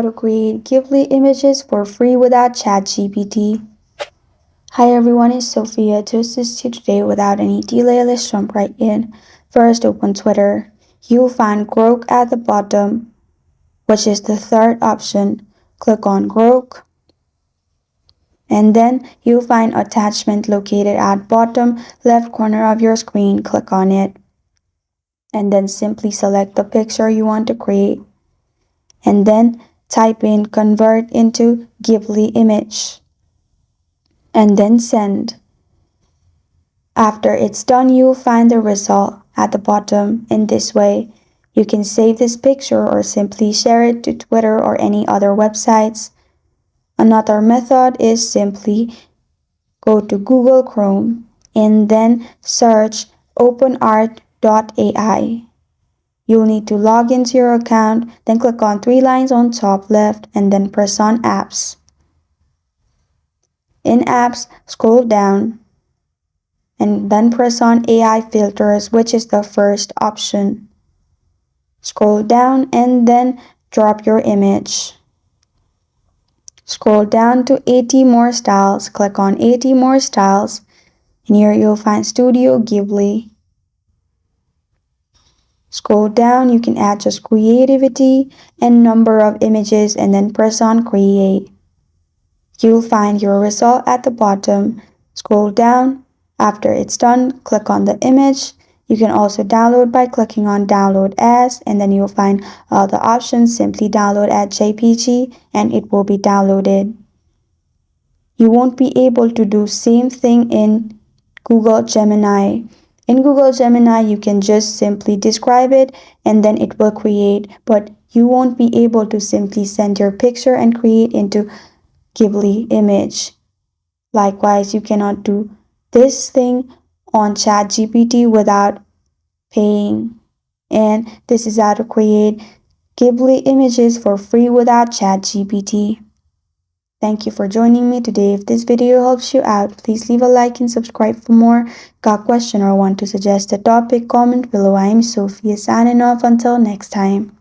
to create Ghibli images for free without ChatGPT. Hi everyone, it's Sophia to assist you today without any delay. Let's jump right in. First, open Twitter. You'll find Grok at the bottom, which is the third option. Click on Grok. And then you'll find attachment located at bottom left corner of your screen. Click on it. And then simply select the picture you want to create. And then type in convert into Ghibli image. And then send. After it's done, you'll find the result at the bottom. In this way, you can save this picture or simply share it to Twitter or any other websites. Another method is simply go to Google Chrome and then search openart.ai. You'll need to log into your account, then click on three lines on top left and then press on Apps. In Apps, scroll down and then press on AI filters, which is the first option. Scroll down and then drop your image. Scroll down to 80 more styles. Click on 80 more styles and here you'll find Studio Ghibli. Scroll down, you can add just creativity and number of images and then press on create. You'll find your result at the bottom. Scroll down. After it's done, click on the image. You can also download by clicking on download as and then you'll find all the options. Simply download at JPG and it will be downloaded. You won't be able to do same thing in Google Gemini. In Google Gemini, you can just simply describe it and then it will create, but you won't be able to simply send your picture and create into Ghibli image. Likewise, you cannot do this thing on ChatGPT without paying. And this is how to create Ghibli images for free without ChatGPT. Thank you for joining me today. If this video helps you out, please leave a like and subscribe for more. Got a question or want to suggest a topic? Comment below. I am Sophia signing off until next time.